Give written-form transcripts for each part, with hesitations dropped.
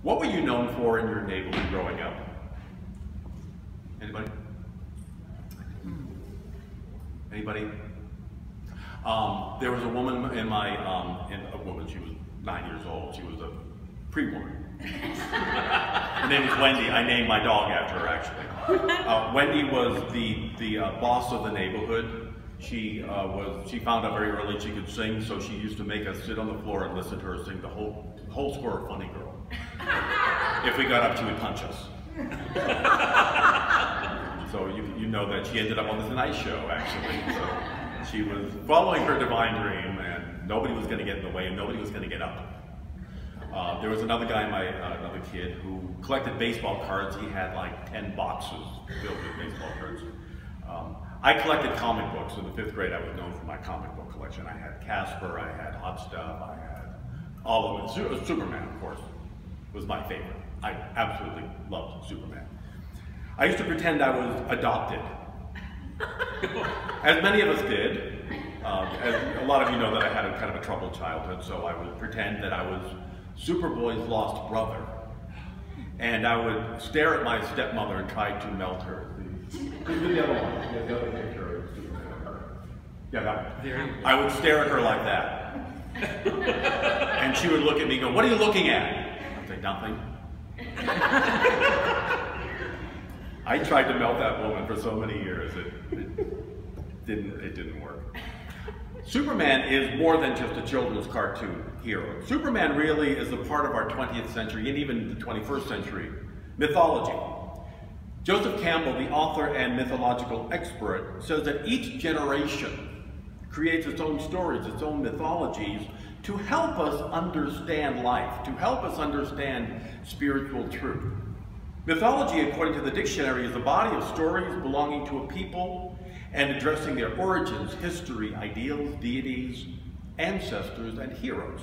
What were you known for in your neighborhood growing up? Anybody? Anybody? There was a woman in my, she was 9 years old. She was a pre-woman. Her name was Wendy. I named my dog after her, actually. Wendy was the boss of the neighborhood. She found out very early she could sing, so she used to make us sit on the floor and listen to her sing the whole score of Funny Girl. If we got up, she would punch us. So you know that she ended up on The Tonight Show, actually. So she was following her divine dream, and nobody was going to get in the way, and nobody was going to get up. There was another guy, another kid, who collected baseball cards. He had like 10 boxes filled with baseball cards. I collected comic books. In the 5th grade, I was known for my comic book collection. I had Casper, I had Hot Stuff, I had all of them. Superman, of course, was my favorite. I absolutely loved Superman. I used to pretend I was adopted, as many of us did. As a lot of you know that I had a kind of a troubled childhood, so I would pretend that I was Superboy's lost brother, and I would stare at my stepmother and try to melt her. The other one, the other picture of Superman. Yeah, that one. I would stare at her like that, and she would look at me and go, "What are you looking at?" I'd say, "Nothing." I tried to melt that woman for so many years, it didn't work. Superman is more than just a children's cartoon hero. Superman really is a part of our 20th century and even the 21st century mythology. Joseph Campbell, the author and mythological expert, says that each generation creates its own stories, its own mythologies, to help us understand life, to help us understand spiritual truth. Mythology, according to the dictionary, is a body of stories belonging to a people and addressing their origins, history, ideals, deities, ancestors, and heroes.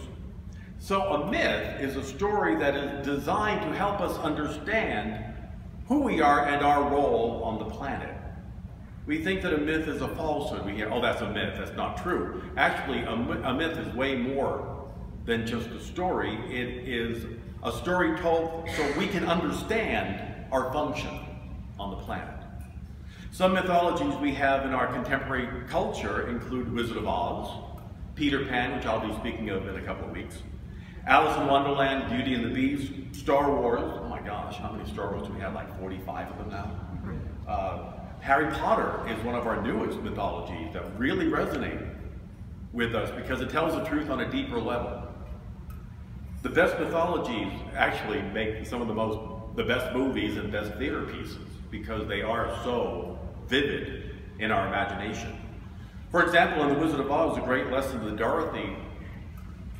So a myth is a story that is designed to help us understand who we are and our role on the planet. We think that a myth is a falsehood. We hear, "Oh, that's a myth." That's not true. Actually, a myth is way more than just a story. It is a story told so we can understand our function on the planet. Some mythologies we have in our contemporary culture include Wizard of Oz, Peter Pan, which I'll be speaking of in a couple of weeks, Alice in Wonderland, Beauty and the Beast, Star Wars. Oh my gosh, how many Star Wars do we have? Like 45 of them now? Harry Potter is one of our newest mythologies that really resonate with us because it tells the truth on a deeper level. The best mythologies actually make some of the best movies and best theater pieces because they are so vivid in our imagination. For example, in The Wizard of Oz, a great lesson that Dorothy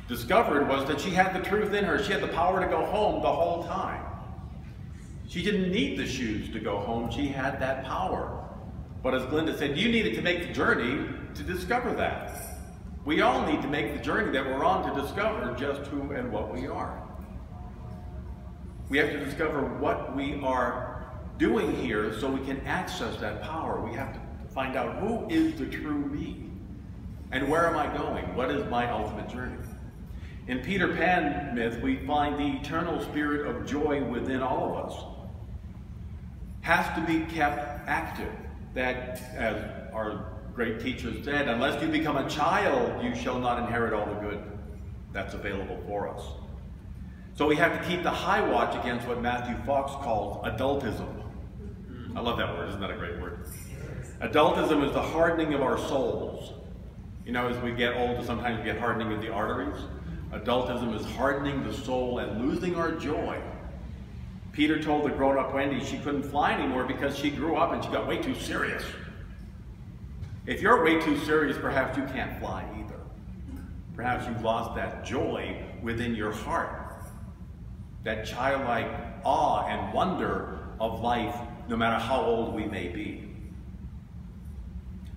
discovered was that she had the truth in her. She had the power to go home the whole time. She didn't need the shoes to go home. She had that power. But as Glinda said, you needed to make the journey to discover that. We all need to make the journey that we're on to discover just who and what we are. We have to discover what we are doing here so we can access that power. We have to find out who is the true me and where am I going? What is my ultimate journey? In Peter Pan myth, we find the eternal spirit of joy within all of us has to be kept active. That, as our great teacher said, unless you become a child, you shall not inherit all the good that's available for us. So we have to keep the high watch against what Matthew Fox calls adultism. I love that word, isn't that a great word? Adultism is the hardening of our souls. You know, as we get older, sometimes we get hardening of the arteries. Adultism is hardening the soul and losing our joy. Peter told the grown-up Wendy she couldn't fly anymore because she grew up and she got way too serious. If you're way too serious, perhaps you can't fly either. Perhaps you've lost that joy within your heart, that childlike awe and wonder of life, no matter how old we may be.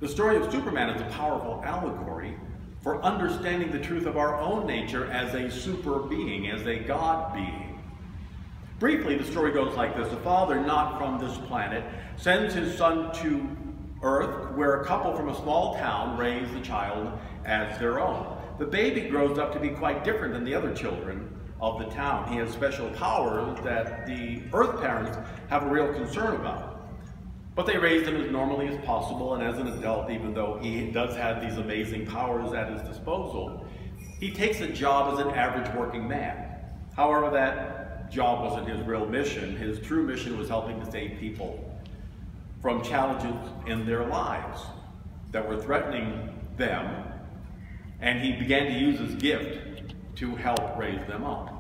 The story of Superman is a powerful allegory for understanding the truth of our own nature as a super being, as a God being. Briefly, the story goes like this. A father not from this planet sends his son to Earth, where a couple from a small town raise the child as their own. The baby grows up to be quite different than the other children of the town. He has special powers that the Earth parents have a real concern about. But they raised him as normally as possible, and as an adult, even though he does have these amazing powers at his disposal, he takes a job as an average working man. However, that job wasn't his real mission. His true mission was helping to save people from challenges in their lives that were threatening them, and he began to use his gift to help raise them up.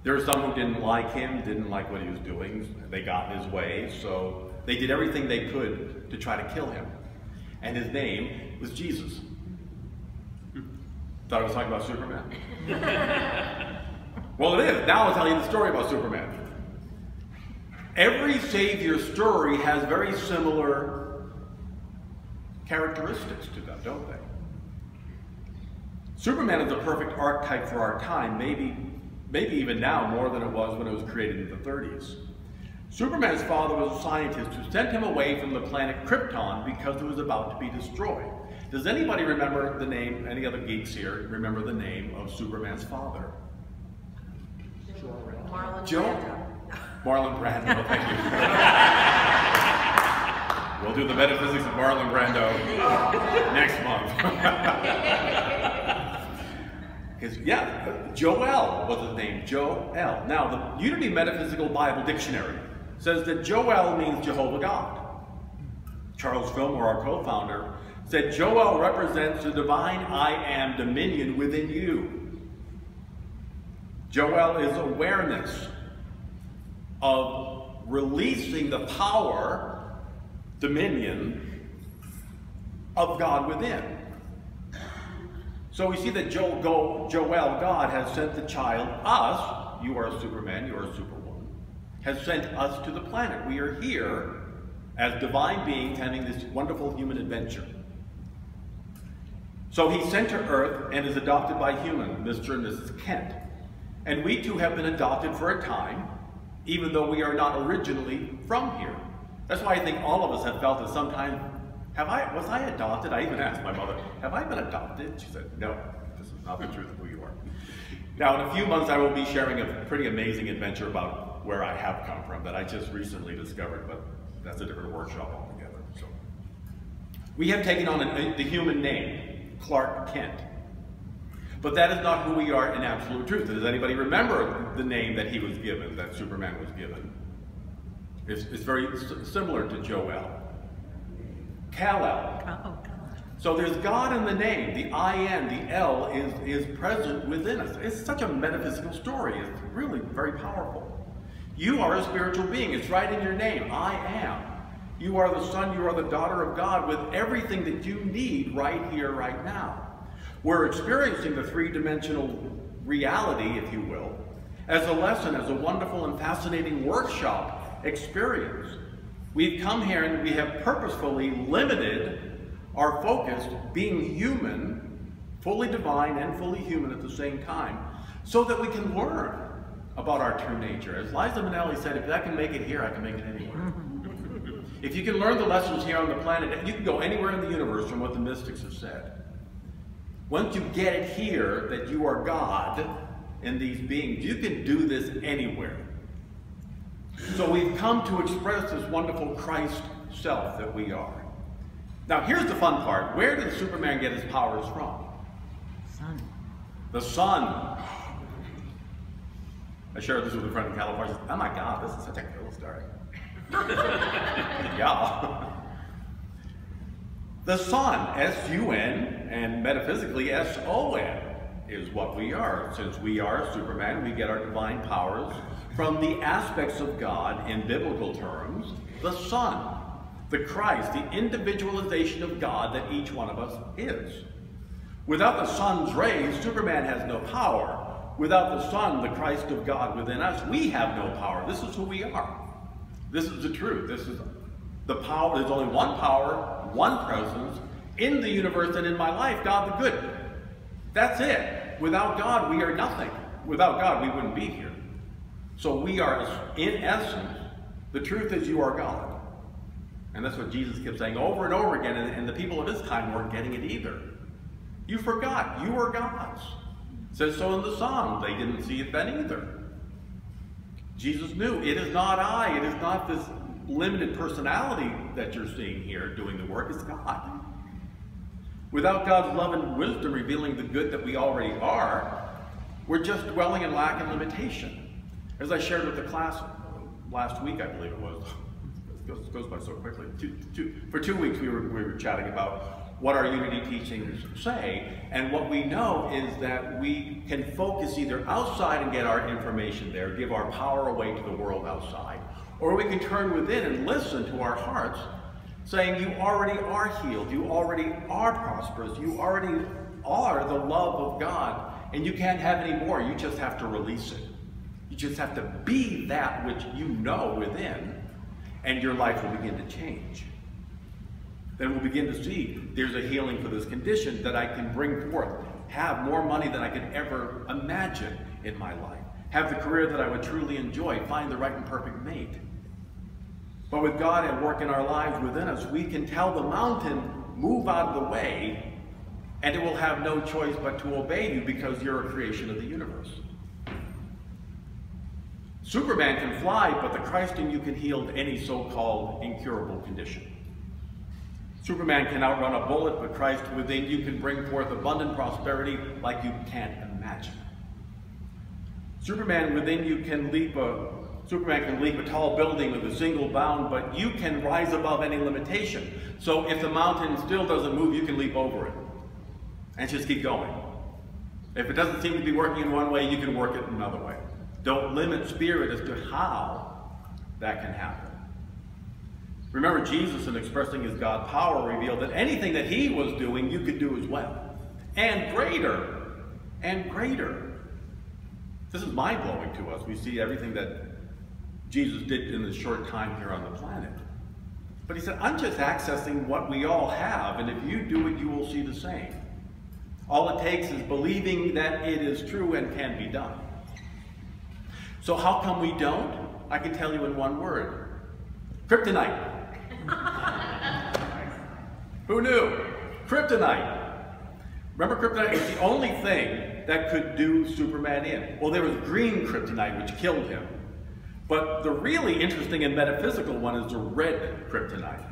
There were some who didn't like him, didn't like what he was doing. They got in his way, so they did everything they could to try to kill him. And his name was Jesus. Thought I was talking about Superman? Well, it is. Now I'll tell you the story about Superman. Every Savior story has very similar characteristics to them, don't they? Superman is a perfect archetype for our time, maybe even now more than it was when it was created in the 30s. Superman's father was a scientist who sent him away from the planet Krypton because it was about to be destroyed. Does anybody remember the name, any other geeks here, remember the name of Superman's father? Marlon Brando, thank you. We'll do the metaphysics of Marlon Brando next month. Yeah, Joel was his name, Joel. Now, the Unity Metaphysical Bible Dictionary says that Joel means Jehovah God. Charles Fillmore, our co-founder, said Joel represents the divine I am dominion within you. Joel is awareness of releasing the power, dominion of God within. So we see that Joel, God, has sent the child, us, you are a Superman, you are a Superwoman, has sent us to the planet. We are here as divine beings having this wonderful human adventure. So he's sent to Earth and is adopted by human, Mr. and Mrs. Kent. And we too have been adopted for a time, even though we are not originally from here. That's why I think all of us have felt at some time, was I adopted? I even asked my mother, have I been adopted? She said, no, this is not the truth of who you are. Now, in a few months, I will be sharing a pretty amazing adventure about where I have come from that I just recently discovered, but that's a different workshop altogether. So, we have taken on the human name, Clark Kent. But that is not who we are in absolute truth. Does anybody remember the name that he was given, that Superman was given? It's very similar to Joel. Kal-El. So there's God in the name. The I am, the L is present within us. It's such a metaphysical story. It's really very powerful. You are a spiritual being. It's right in your name. I am. You are the son, you are the daughter of God with everything that you need right here, right now. We're experiencing the three-dimensional reality, if you will, as a lesson, as a wonderful and fascinating workshop experience. We've come here and we have purposefully limited our focus, being human, fully divine and fully human at the same time, so that we can learn about our true nature. As Liza Minnelli said, if I can make it here, I can make it anywhere. If you can learn the lessons here on the planet, you can go anywhere in the universe from what the mystics have said. Once you get it here, that you are God in these beings, you can do this anywhere. So we've come to express this wonderful Christ self that we are. Now here's the fun part. Where did Superman get his powers from? Sun. The sun. I shared this with a friend in California. Oh my God, this is such a cool story. Yeah. The sun, S-U-N, and metaphysically S-O-N, is what we are. Since we are Superman, we get our divine powers from the aspects of God, in biblical terms, the Son, the Christ, the individualization of God that each one of us is. Without the sun's rays, Superman has no power. Without the Son, the Christ of God within us, we have no power. This is who we are. This is the truth. This is the power. There's only one power, one presence in the universe and in my life, God the good. That's it. Without God, we are nothing. Without God, we wouldn't be here. So we are, in essence, the truth is you are God. And that's what Jesus kept saying over and over again, and the people of his time weren't getting it either. You forgot, you are God's. It says so in the song. They didn't see it then either. Jesus knew, it is not I, it is not this limited personality that you're seeing here doing the work, it's God. Without God's love and wisdom revealing the good that we already are, we're just dwelling in lack and limitation. As I shared with the class last week, I believe it was, it goes by so quickly. For 2 weeks we were chatting about what our unity teachings say, and what we know is that we can focus either outside and get our information there, give our power away to the world outside, or we can turn within and listen to our hearts, saying you already are healed, you already are prosperous, you already are the love of God, and you can't have any more, you just have to release it. You just have to be that which you know within, and your life will begin to change. Then we'll begin to see there's a healing for this condition that I can bring forth, have more money than I could ever imagine in my life, have the career that I would truly enjoy, find the right and perfect mate. But with God at work in our lives within us, we can tell the mountain, move out of the way, and it will have no choice but to obey you because you're a creation of the universe. Superman can fly, but the Christ in you can heal any so-called incurable condition. Superman can outrun a bullet, but Christ within you can bring forth abundant prosperity like you can't imagine. Superman within you can leap a tall building with a single bound, but you can rise above any limitation. So if the mountain still doesn't move, you can leap over it and just keep going. If it doesn't seem to be working in one way, you can work it another way. Don't limit spirit as to how that can happen. Remember, Jesus, in expressing his God power, revealed that anything that he was doing, you could do as well. And greater. And greater. This is mind-blowing to us. We see everything that Jesus did in this short time here on the planet. But he said, I'm just accessing what we all have, and if you do it, you will see the same. All it takes is believing that it is true and can be done. So how come we don't? I can tell you in one word. Kryptonite. Who knew? Kryptonite. Remember, kryptonite was the only thing that could do Superman in. Well, there was green kryptonite, which killed him. But the really interesting and metaphysical one is the red kryptonite.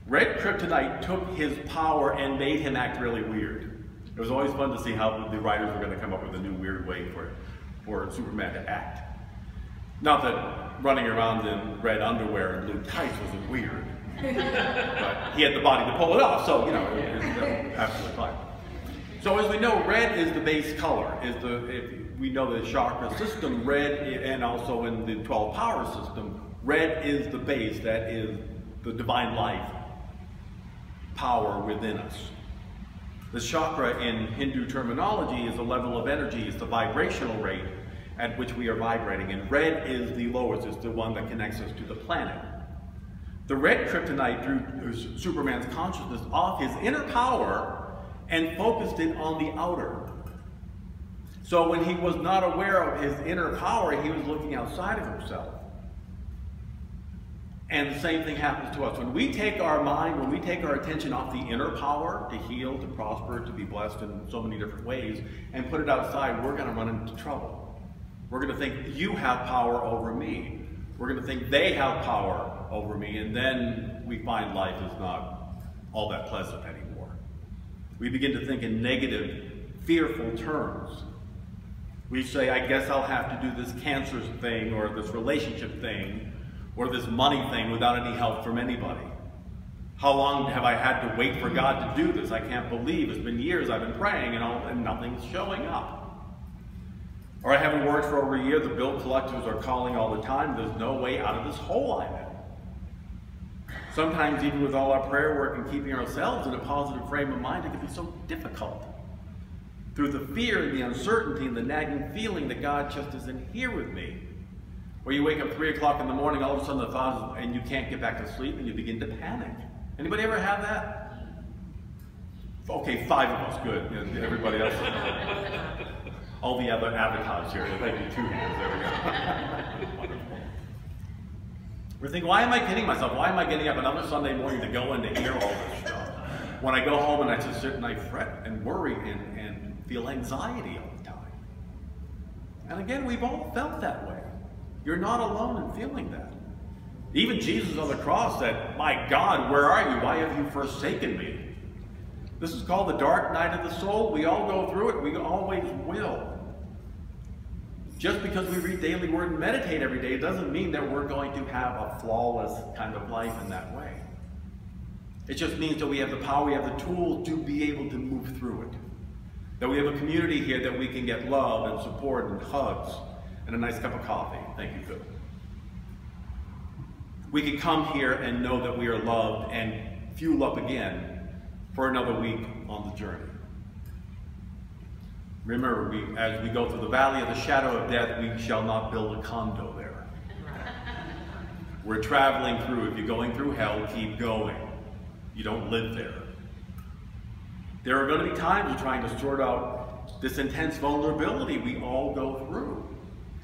Red kryptonite took his power and made him act really weird. It was always fun to see how the writers were going to come up with a new weird way for Superman to act. Not that running around in red underwear and blue tights wasn't weird. But he had the body to pull it off, so, you know, it's absolutely fine. So as we know, red is the base color. We know the chakra system, red, and also in the 12 power system, red is the base, that is the divine life power within us. The chakra in Hindu terminology is a level of energy, it's the vibrational rate at which we are vibrating, and red is the lowest, it's the one that connects us to the planet. The red kryptonite threw Superman's consciousness off his inner power and focused it on the outer. So when he was not aware of his inner power, he was looking outside of himself. And the same thing happens to us. When we take our mind, when we take our attention off the inner power to heal, to prosper, to be blessed in so many different ways, and put it outside, we're going to run into trouble. We're going to think, you have power over me. We're going to think they have power over me, and then we find life is not all that pleasant anymore. We begin to think in negative, fearful terms. We say, I guess I'll have to do this cancer thing, or this relationship thing, or this money thing without any help from anybody. How long have I had to wait for God to do this? I can't believe it's been years I've been praying and nothing's showing up. Or I haven't worked for over a year, the bill collectors are calling all the time, there's no way out of this hole I'm in. Sometimes even with all our prayer work and keeping ourselves in a positive frame of mind, it can be so difficult. Through the fear and the uncertainty and the nagging feeling that God just isn't here with me. Where you wake up 3 o'clock in the morning, all of a sudden the thought is, and you can't get back to sleep and you begin to panic. Anybody ever have that? Okay, 5 of us, good. And everybody else. All the other avatars here, thank you, 2 hands, there we go. Wonderful. We're thinking, why am I kidding myself? Why am I getting up another Sunday morning to go in to hear all this stuff? When I go home and I just sit and I fret and worry and feel anxiety all the time. And again, we've all felt that way. You're not alone in feeling that. Even Jesus on the cross said, "My God, where are you? Why have you forsaken me?" This is called the dark night of the soul. We all go through it. We always will. Just because we read daily word and meditate every day doesn't mean that we're going to have a flawless kind of life in that way. It just means that we have the power, we have the tools to be able to move through it. That we have a community here that we can get love and support and hugs and a nice cup of coffee. Thank you, Phil. We can come here and know that we are loved and fuel up again for another week on the journey. Remember, as we go through the valley of the shadow of death, we shall not build a condo there. We're traveling through. If you're going through hell, keep going. You don't live there. There are going to be times we're trying to sort out this intense vulnerability we all go through.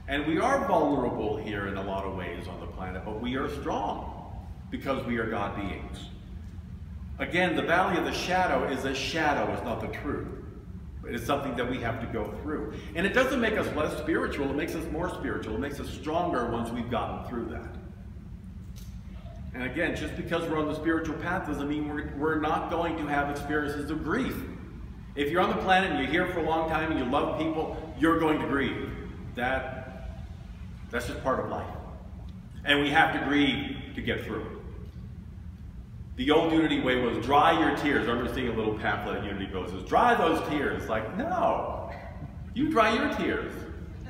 And we are vulnerable here in a lot of ways on the planet, but we are strong because we are God beings. Again, the valley of the shadow is a shadow, it's not the truth. It's something that we have to go through. And it doesn't make us less spiritual, it makes us more spiritual. It makes us stronger once we've gotten through that. And again, just because we're on the spiritual path doesn't mean we're not going to have experiences of grief. If you're on the planet and you're here for a long time and you love people, you're going to grieve. That's just part of life. And we have to grieve to get through it. The old Unity way was dry your tears. I remember seeing a little pamphlet at Unity Go. It says, dry those tears. Like, no, you dry your tears.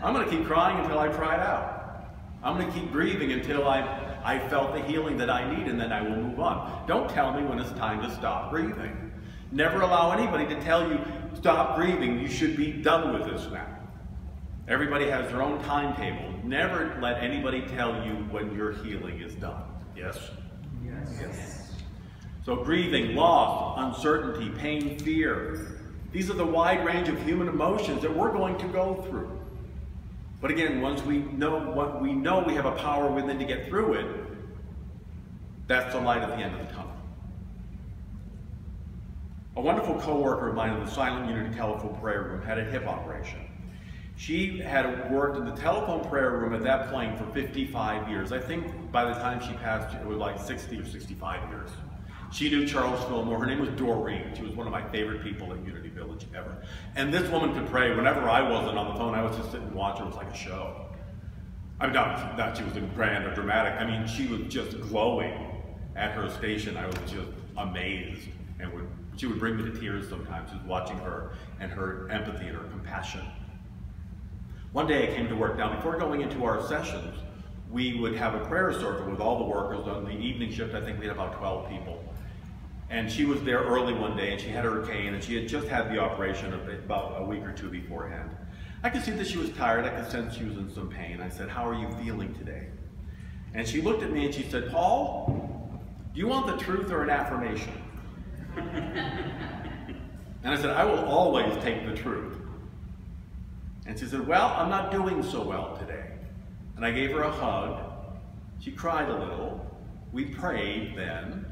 I'm going to keep crying until I cry it out. I'm going to keep grieving until I felt the healing that I need, and then I will move on. Don't tell me when it's time to stop grieving. Never allow anybody to tell you, stop grieving, you should be done with this now. Everybody has their own timetable. Never let anybody tell you when your healing is done. Yes? Yes. Yes. So grieving, loss, uncertainty, pain, fear. These are the wide range of human emotions that we're going to go through. But again, once we know what we know, we have a power within to get through it. That's the light at the end of the tunnel. A wonderful co-worker of mine in the Silent Unity Telephone Prayer Room had a hip operation. She had worked in the telephone prayer room at that point for 55 years. I think by the time she passed, it was like 60 or 65 years. She knew Charles Fillmore. Her name was Doreen. She was one of my favorite people in Unity Village ever. And this woman could pray. Whenever I wasn't on the phone, I was just sitting and watch her. It was like a show. I mean, not she was grand or dramatic. I mean, she was just glowing at her station. I was just amazed. And she would bring me to tears sometimes, just watching her and her empathy and her compassion. One day I came to work. Now, before going into our sessions, we would have a prayer circle with all the workers. On the evening shift, I think we had about 12 people. And she was there early one day, and she had her cane, and she had just had the operation about a week or two beforehand. I could see that she was tired. I could sense she was in some pain. I said, "How are you feeling today?" And she looked at me and she said, "Paul, do you want the truth or an affirmation?" And I said, "I will always take the truth." And she said, "Well, I'm not doing so well today." And I gave her a hug. She cried a little. We prayed then.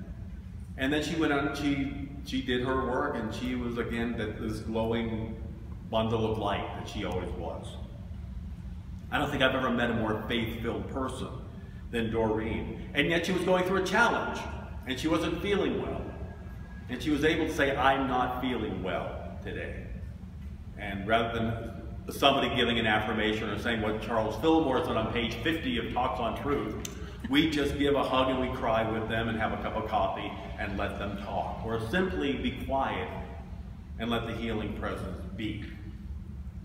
And then she went on, she did her work, and she was again this glowing bundle of light that she always was. I don't think I've ever met a more faith-filled person than Doreen. And yet she was going through a challenge, and she wasn't feeling well. And she was able to say, "I'm not feeling well today." And rather than somebody giving an affirmation or saying what Charles Fillmore said on page 50 of Talks on Truth, we just give a hug and we cry with them and have a cup of coffee and let them talk. Or simply be quiet and let the healing presence be.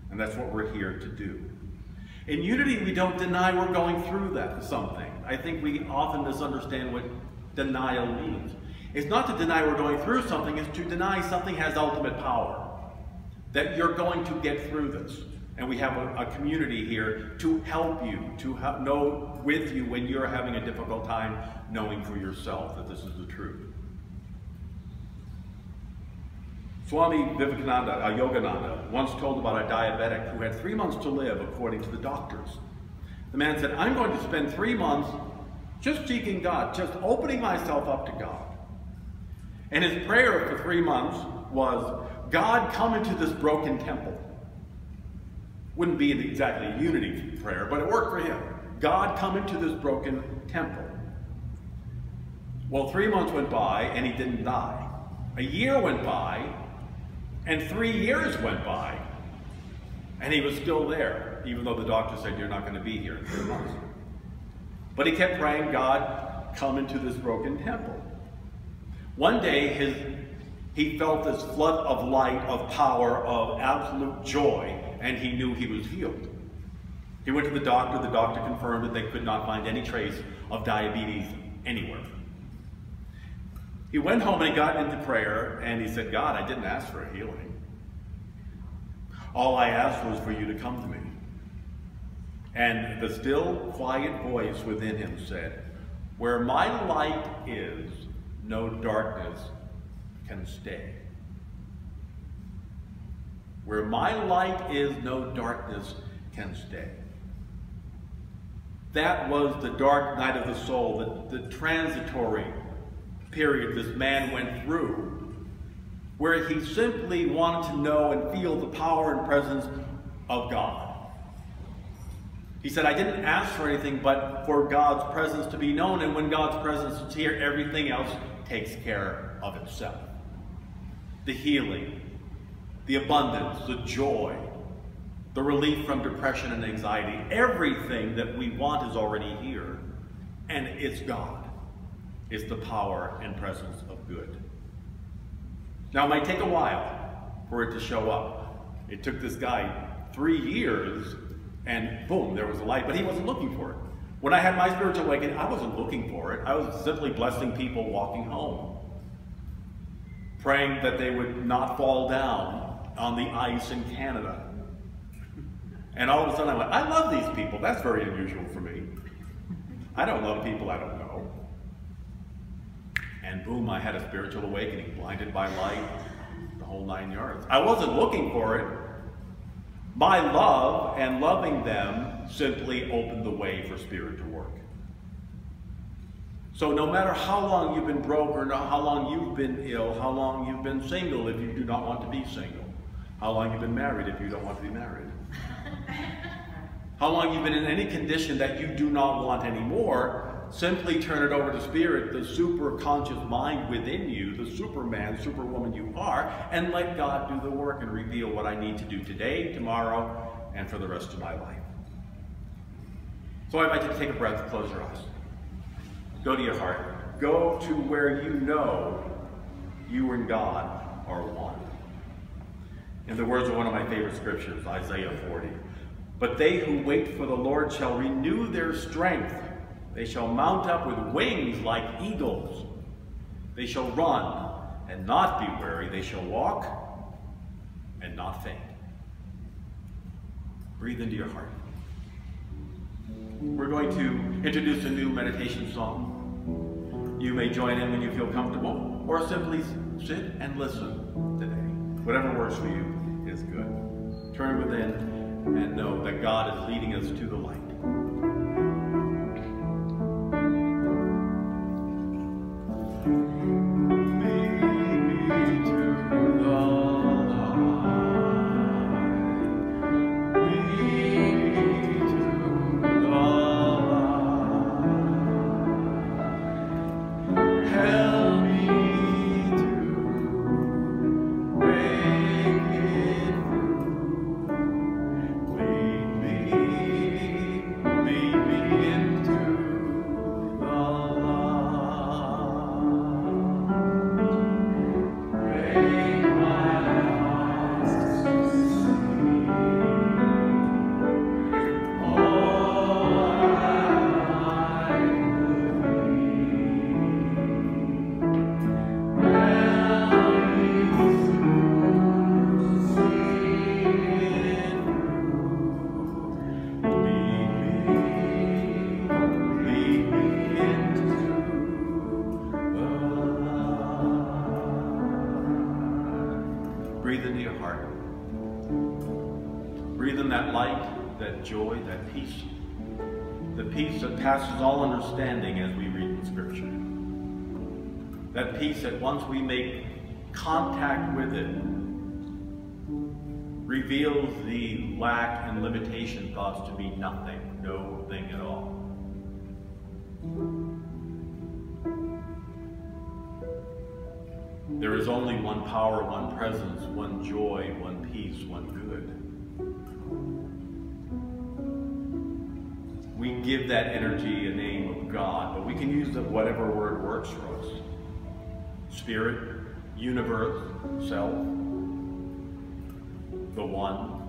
And that's what we're here to do. In Unity, we don't deny we're going through something. I think we often misunderstand what denial means. It's not to deny we're going through something, it's to deny something has ultimate power. That you're going to get through this. And we have a community here to help you, to know with you when you're having a difficult time, knowing for yourself that this is the truth. Swami Vivekananda, Yogananda, once told about a diabetic who had 3 months to live according to the doctors. The man said, "I'm going to spend 3 months just seeking God, just opening myself up to God." And his prayer for 3 months was, "God, come into this broken temple. Wouldn't be exactly a unity prayer, but it worked for him. God, come into this broken temple. Well, 3 months went by and he didn't die. A year went by and 3 years went by and he was still there, even though the doctor said, you're not going to be here in 3 months. But he kept praying, God, come into this broken temple. One day he felt this flood of light, of power, of absolute joy, and he knew he was healed. He went to the doctor confirmed that they could not find any trace of diabetes anywhere. He went home and he got into prayer and he said, God, I didn't ask for a healing. All I asked was for you to come to me. And the still, quiet voice within him said, where my light is, no darkness can stay. Where my light is, no darkness can stay. That was the dark night of the soul, the transitory period this man went through, where he simply wanted to know and feel the power and presence of God. He said, I didn't ask for anything but for God's presence to be known, and when God's presence is here, everything else takes care of itself. The healing, the abundance, the joy, the relief from depression and anxiety, everything that we want is already here, and it's God. It's the power and presence of good. Now, it might take a while for it to show up. It took this guy 3 years, and boom, there was a light, but he wasn't looking for it. When I had my spiritual awakening, I wasn't looking for it. I was simply blessing people walking home, praying that they would not fall down on the ice in Canada. And all of a sudden I went, I love these people. That's very unusual for me. I don't love people I don't know. And boom, I had a spiritual awakening, blinded by light, the whole 9 yards. I wasn't looking for it. My love and loving them simply opened the way for Spirit to work. So no matter how long you've been broke or how long you've been ill, how long you've been single if you do not want to be single, how long you've been married if you don't want to be married, how long you've been in any condition that you do not want anymore, simply turn it over to Spirit, the super conscious mind within you, the Superman, Superwoman you are, and let God do the work and reveal what I need to do today, tomorrow, and for the rest of my life. So I'd like you to take a breath, close your eyes. Go to your heart. Go to where you know you and God are one. In the words of one of my favorite scriptures, Isaiah 40, but they who wait for the Lord shall renew their strength. They shall mount up with wings like eagles. They shall run and not be weary. They shall walk and not faint. Breathe into your heart. We're going to introduce a new meditation song. You may join in when you feel comfortable, or simply sit and listen today. Whatever works for you is good. Turn within and know that God is leading us to the light. Breathe into your heart. Breathe in that light, that joy, that peace. The peace that passes all understanding as we read the Scripture. That peace that once we make contact with it, reveals the lack and limitation thoughts to be nothing, no thing at all. There is only one power, one presence, one joy, one peace, one good. We give that energy a name of God, but we can use whatever word works for us. Spirit, universe, self, the one,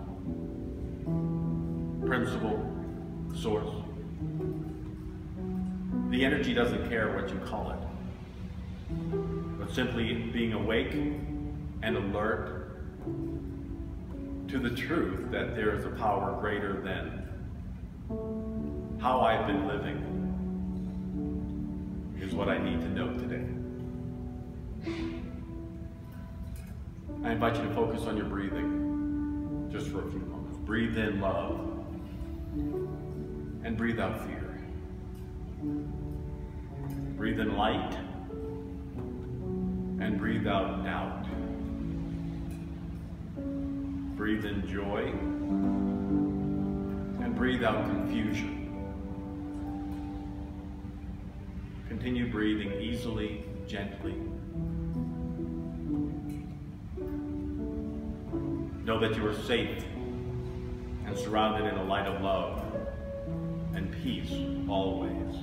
principle, source. The energy doesn't care what you call it, but simply being awake and alert to the truth that there is a power greater than how I've been living is what I need to know today. I invite you to focus on your breathing just for a few moments. Breathe in love and breathe out fear. Breathe in light and breathe out doubt. Breathe in joy and breathe out confusion. Continue breathing easily, gently. Know that you are safe and surrounded in a light of love and peace always.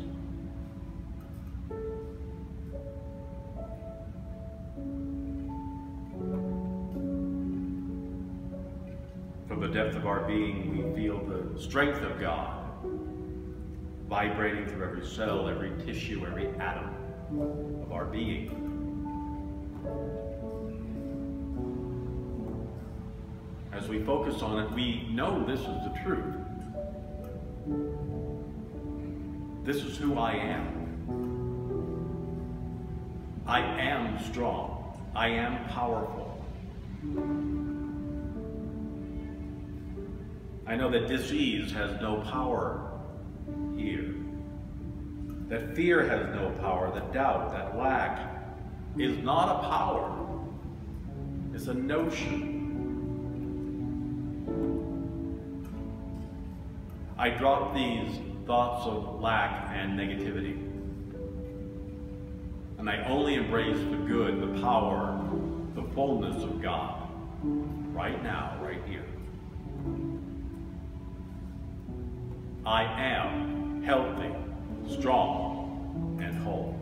From the depth of our being, we feel the strength of God vibrating through every cell, every tissue, every atom of our being. As we focus on it, we know this is the truth. This is who I am. I am strong. I am powerful. I know that disease has no power here. That fear has no power. That doubt, that lack is not a power. It's a notion. I drop these thoughts of lack and negativity. And I only embrace the good, the power, the fullness of God right now, right here. I am healthy, strong, and whole.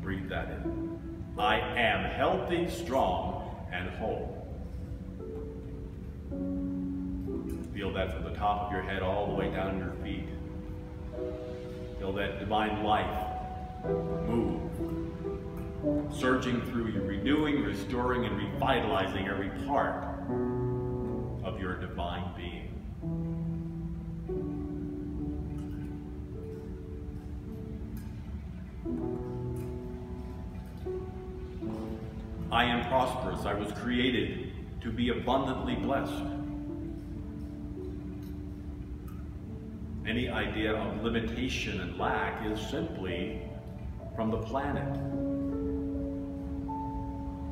Breathe that in. I am healthy, strong, and whole. Feel that from the top of your head all the way down to your feet. Feel that divine life move, surging through you, renewing, restoring, and revitalizing every part of your divine being. I am prosperous. I was created to be abundantly blessed. Any idea of limitation and lack is simply from the planet.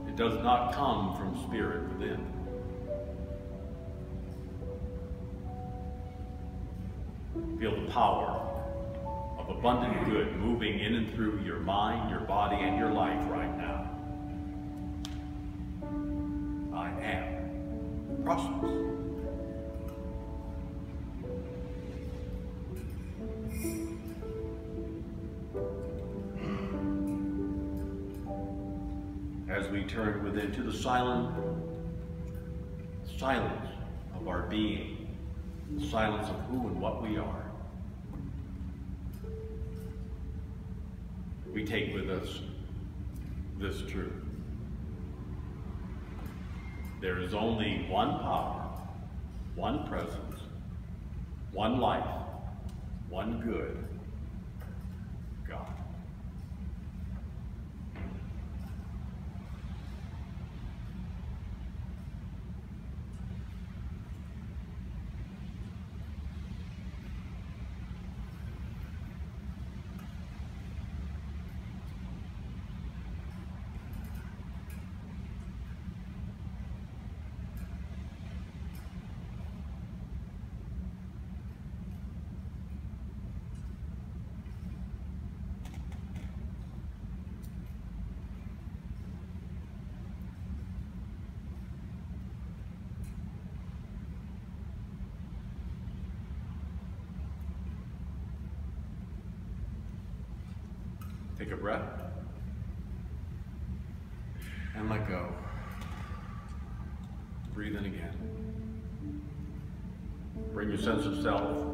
It does not come from spirit within. Feel the power of abundant good moving in and through your mind, your body, and your life right now. I am prosperous. As we turn within to the silence of our being, the silence of who and what we are, we take with us this truth. There is only one power, one presence, one life, one good, God. Take a breath. And let go. Breathe in again. Bring your sense of self,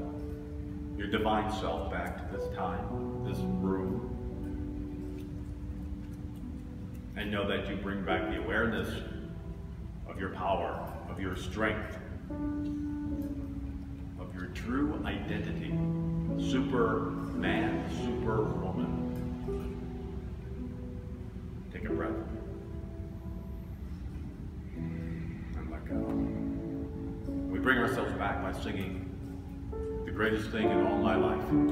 your divine self, back to this time, this room. And know that you bring back the awareness of your power, of your strength, of your true identity. Superman, superwoman. Take a breath. And let go. We bring ourselves back by singing the greatest thing in all my life.